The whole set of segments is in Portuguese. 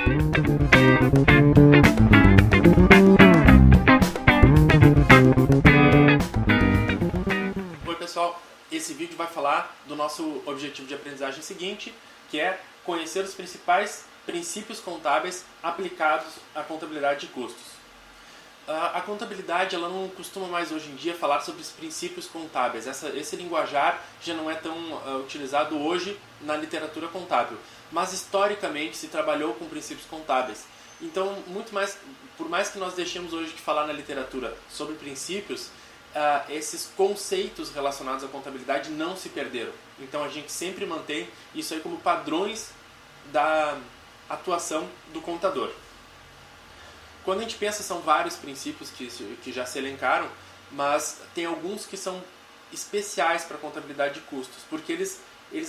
Oi pessoal, esse vídeo vai falar do nosso objetivo de aprendizagem seguinte, que é conhecer os principais princípios contábeis aplicados à contabilidade de custos. A contabilidade ela não costuma mais hoje em dia falar sobre os princípios contábeis. Esse linguajar já não é tão utilizado hoje na literatura contábil, mas historicamente se trabalhou com princípios contábeis. Então, por mais que nós deixemos hoje de falar na literatura sobre princípios, esses conceitos relacionados à contabilidade não se perderam. Então a gente sempre mantém isso aí como padrões da atuação do contador. Quando a gente pensa, são vários princípios que já se elencaram, mas tem alguns que são especiais para a contabilidade de custos, porque eles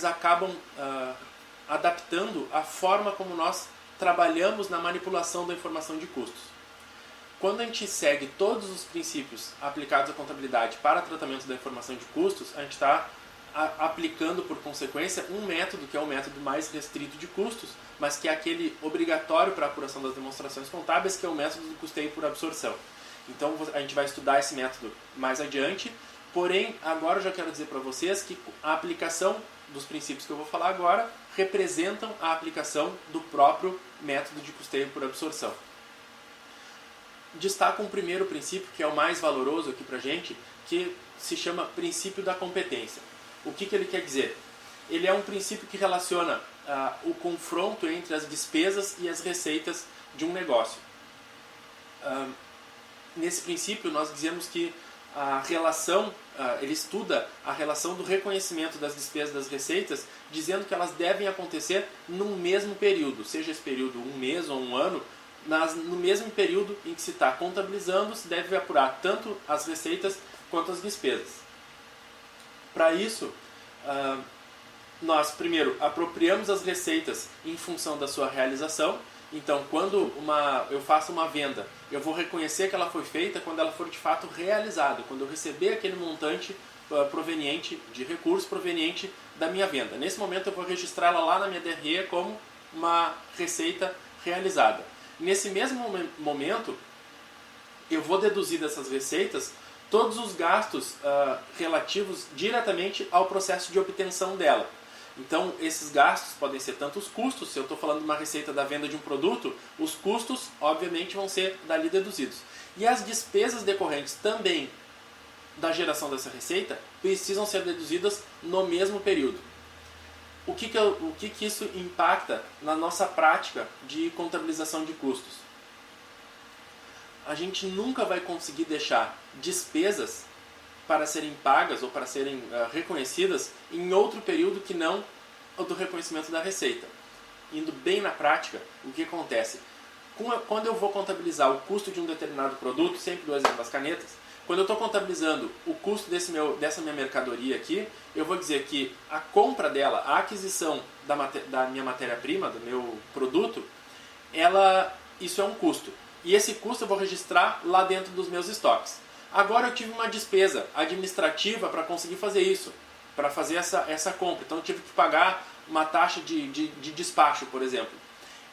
acabam adaptando a forma como nós trabalhamos na manipulação da informação de custos. Quando a gente segue todos os princípios aplicados à contabilidade para tratamento da informação de custos, a gente está aplicando, por consequência, um método que é o método mais restrito de custos, mas que é aquele obrigatório para a apuração das demonstrações contábeis, que é o método do custeio por absorção. Então a gente vai estudar esse método mais adiante, porém agora eu já quero dizer para vocês que a aplicação dos princípios que eu vou falar agora representam a aplicação do próprio método de custeio por absorção. Destaco um primeiro princípio, que é o mais valoroso aqui para a gente, que se chama princípio da competência. O que ele quer dizer? Ele é um princípio que relaciona o confronto entre as despesas e as receitas de um negócio. Nesse princípio, nós dizemos que ele estuda a relação do reconhecimento das despesas e das receitas, dizendo que elas devem acontecer num mesmo período, seja esse período um mês ou um ano. No mesmo período em que se está contabilizando, se deve apurar tanto as receitas quanto as despesas. Para isso, nós primeiro apropriamos as receitas em função da sua realização. Então, quando eu faço uma venda, eu vou reconhecer que ela foi feita quando ela for de fato realizada, quando eu receber aquele montante proveniente de recurso proveniente da minha venda. Nesse momento eu vou registrá-la lá na minha DRE como uma receita realizada. Nesse mesmo momento, eu vou deduzir dessas receitas todos os gastos relativos diretamente ao processo de obtenção dela. Então, esses gastos podem ser tanto os custos, se eu estou falando de uma receita da venda de um produto, os custos, obviamente, vão ser dali deduzidos. E as despesas decorrentes também da geração dessa receita precisam ser deduzidas no mesmo período. O que isso impacta na nossa prática de contabilização de custos? A gente nunca vai conseguir deixar despesas para serem pagas ou para serem reconhecidas em outro período que não o do reconhecimento da receita. Indo bem na prática, o que acontece? Quando eu vou contabilizar o custo de um determinado produto, sempre do exemplo das canetas, quando eu estou contabilizando o custo dessa minha mercadoria aqui, eu vou dizer que a compra dela, a aquisição da minha matéria-prima, do meu produto, isso é um custo. E esse custo eu vou registrar lá dentro dos meus estoques. Agora eu tive uma despesa administrativa para conseguir fazer isso, para fazer essa compra. Então eu tive que pagar uma taxa de despacho, por exemplo.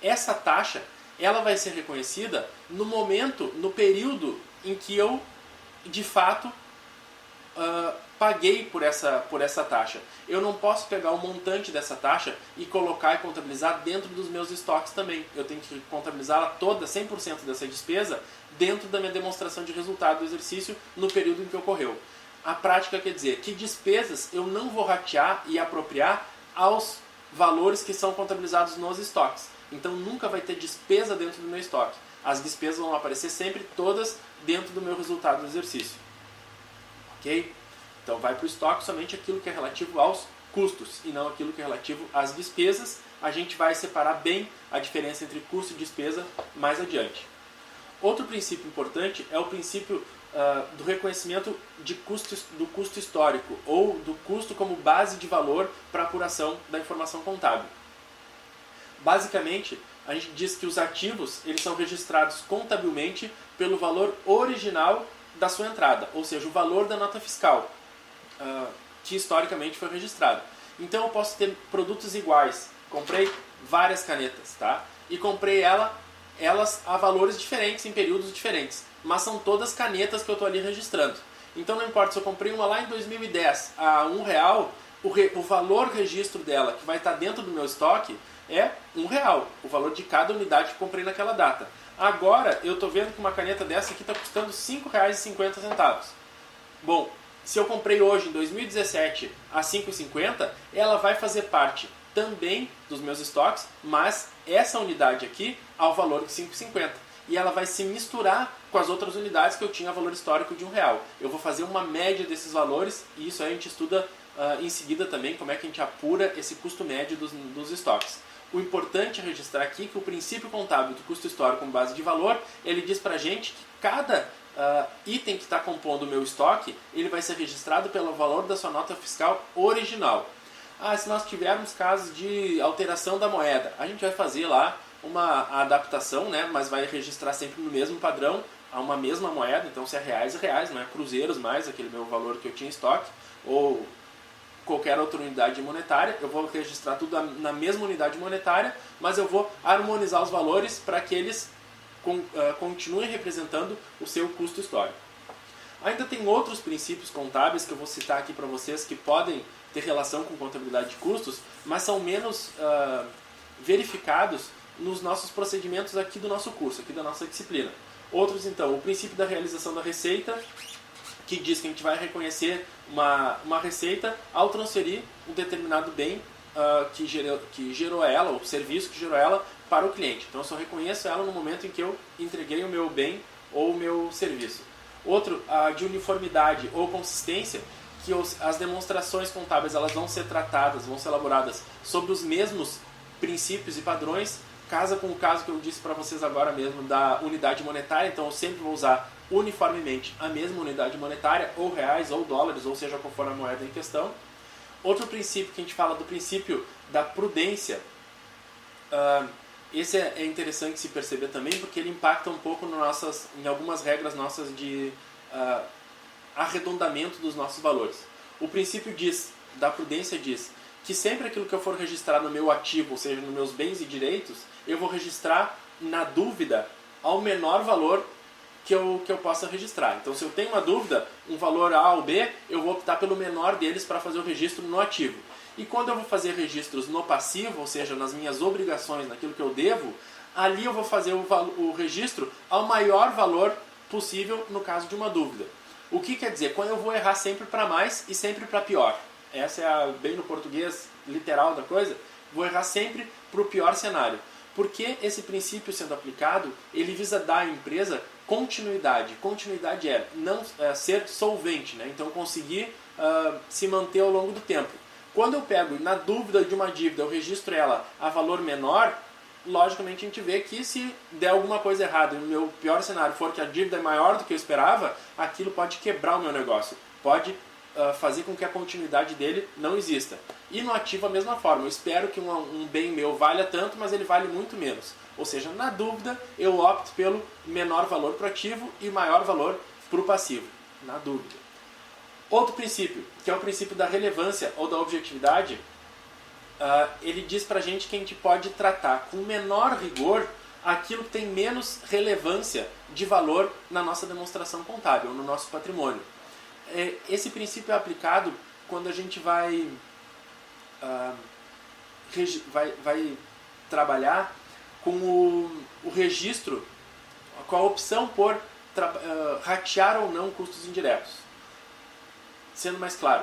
Essa taxa ela vai ser reconhecida no período em que eu de fato paguei por essa taxa. Eu não posso pegar o montante dessa taxa e colocar e contabilizar dentro dos meus estoques também. Eu tenho que contabilizá-la toda, 100% dessa despesa, dentro da minha demonstração de resultado do exercício no período em que ocorreu. A prática quer dizer que despesas eu não vou ratear e apropriar aos valores que são contabilizados nos estoques. Então nunca vai ter despesa dentro do meu estoque. As despesas vão aparecer sempre todas dentro do meu resultado do exercício. Ok? Então vai para o estoque somente aquilo que é relativo aos custos e não aquilo que é relativo às despesas. A gente vai separar bem a diferença entre custo e despesa mais adiante. Outro princípio importante é o princípio do reconhecimento do custo histórico ou do custo como base de valor para a apuração da informação contábil. Basicamente, a gente diz que os ativos eles são registrados contabilmente pelo valor original da sua entrada, ou seja, o valor da nota fiscal que historicamente foi registrado. Então eu posso ter produtos iguais, comprei várias canetas, tá? e comprei elas a valores diferentes em períodos diferentes, mas são todas canetas que eu estou ali registrando. Então não importa se eu comprei uma lá em 2010 a R$1, o valor registro dela, que vai estar dentro do meu estoque, é R$1, o valor de cada unidade que comprei naquela data. Agora eu estou vendo que uma caneta dessa aqui está custando R$5,50. Bom, se eu comprei hoje em 2017 a R$5,50, ela vai fazer parte também dos meus estoques, mas essa unidade aqui ao valor de R$5,50. E ela vai se misturar com as outras unidades que eu tinha a valor histórico de R$1. Eu vou fazer uma média desses valores e isso aí a gente estuda em seguida também como é que a gente apura esse custo médio dos estoques. O importante é registrar aqui que o princípio contábil do custo histórico com base de valor, ele diz pra gente que cada item que está compondo o meu estoque, ele vai ser registrado pelo valor da sua nota fiscal original. Se nós tivermos casos de alteração da moeda, a gente vai fazer lá uma adaptação, né, mas vai registrar sempre no mesmo padrão, a uma mesma moeda, então se é reais, é reais, não é cruzeiros mais, aquele meu valor que eu tinha em estoque, ou qualquer outra unidade monetária, eu vou registrar tudo na mesma unidade monetária, mas eu vou harmonizar os valores para que eles continuem representando o seu custo histórico. Ainda tem outros princípios contábeis que eu vou citar aqui para vocês que podem ter relação com contabilidade de custos, mas são menos verificados nos nossos procedimentos aqui do nosso curso, aqui da nossa disciplina. Outros, então, o princípio da realização da receita, que diz que a gente vai reconhecer uma receita ao transferir um determinado bem que gerou ela, o serviço que gerou ela, para o cliente. Então eu só reconheço ela no momento em que eu entreguei o meu bem ou o meu serviço. Outro, de uniformidade ou consistência, que as demonstrações contábeis elas vão ser tratadas, vão ser elaboradas sobre os mesmos princípios e padrões, casa com o caso que eu disse para vocês agora mesmo da unidade monetária, então eu sempre vou usar uniformemente a mesma unidade monetária, ou reais, ou dólares, ou seja qual for a moeda em questão. Outro princípio que a gente fala do princípio da prudência, esse é interessante se perceber também, porque ele impacta um pouco em algumas regras nossas de arredondamento dos nossos valores. O princípio da prudência diz que sempre aquilo que eu for registrar no meu ativo, ou seja, nos meus bens e direitos, eu vou registrar na dúvida ao menor valor que eu possa registrar. Então, se eu tenho uma dúvida, um valor A ou B, eu vou optar pelo menor deles para fazer o registro no ativo. E quando eu vou fazer registros no passivo, ou seja, nas minhas obrigações, naquilo que eu devo, ali eu vou fazer o registro ao maior valor possível no caso de uma dúvida. O que quer dizer? Quando eu vou errar sempre para mais e sempre para pior. Essa é bem no português literal da coisa. Vou errar sempre para o pior cenário. Porque esse princípio sendo aplicado, ele visa dar à empresa continuidade. Continuidade não ser solvente, né? Então conseguir se manter ao longo do tempo. Quando eu pego, na dúvida de uma dívida, eu registro ela a valor menor, logicamente a gente vê que se der alguma coisa errada e o meu pior cenário for que a dívida é maior do que eu esperava, aquilo pode quebrar o meu negócio, pode fazer com que a continuidade dele não exista. E no ativo a mesma forma, eu espero que um bem meu valha tanto, mas ele vale muito menos. Ou seja, na dúvida eu opto pelo menor valor para o ativo e maior valor para o passivo, na dúvida. Outro princípio, que é o princípio da relevância ou da objetividade, ele diz pra gente que a gente pode tratar com menor rigor aquilo que tem menos relevância de valor na nossa demonstração contábil, no nosso patrimônio. Esse princípio é aplicado quando a gente vai trabalhar com o registro, com a opção por ratear ou não custos indiretos. Sendo mais claro,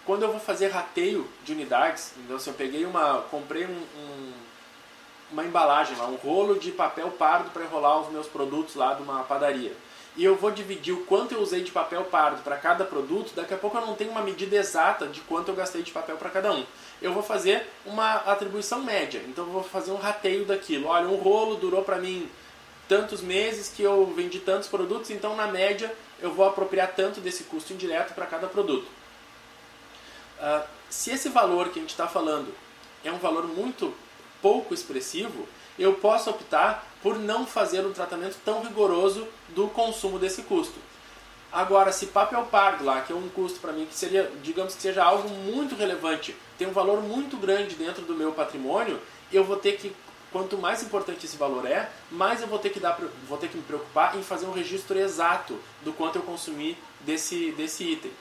quando eu vou fazer rateio de unidades, então se eu comprei uma embalagem lá, um rolo de papel pardo para enrolar os meus produtos lá de uma padaria, e eu vou dividir o quanto eu usei de papel pardo para cada produto, daqui a pouco eu não tenho uma medida exata de quanto eu gastei de papel para cada um. Eu vou fazer uma atribuição média, então eu vou fazer um rateio daquilo. Olha, um rolo durou para mim tantos meses que eu vendi tantos produtos, então na média eu vou apropriar tanto desse custo indireto para cada produto. Se esse valor que a gente está falando é um valor muito pouco expressivo, eu posso optar por não fazer um tratamento tão rigoroso do consumo desse custo. Agora, se papel pardo lá, que é um custo para mim que seria, digamos que seja algo muito relevante, tem um valor muito grande dentro do meu patrimônio, eu vou ter que quanto mais importante esse valor é, mais eu vou ter que me preocupar em fazer um registro exato do quanto eu consumi desse item.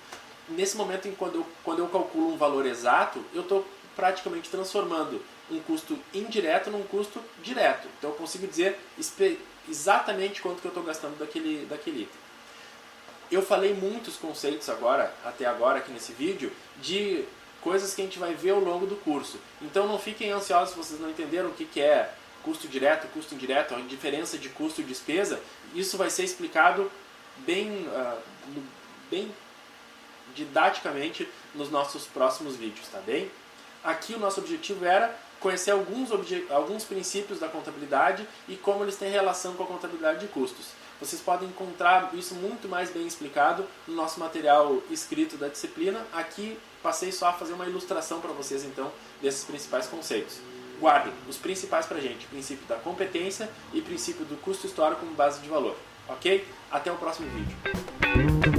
Nesse momento, quando eu calculo um valor exato, eu estou praticamente transformando um custo indireto num custo direto. Então eu consigo dizer exatamente quanto que eu estou gastando daquele item. Eu falei muitos conceitos até agora aqui nesse vídeo, de coisas que a gente vai ver ao longo do curso. Então não fiquem ansiosos se vocês não entenderam o que é custo direto, custo indireto, a diferença de custo e despesa. Isso vai ser explicado bem didaticamente nos nossos próximos vídeos, tá bem? Aqui o nosso objetivo era conhecer alguns princípios da contabilidade e como eles têm relação com a contabilidade de custos. Vocês podem encontrar isso muito mais bem explicado no nosso material escrito da disciplina. Aqui passei só a fazer uma ilustração para vocês então desses principais conceitos. Guardem os principais para a gente: princípio da competência e princípio do custo histórico como base de valor. Ok? Até o próximo vídeo.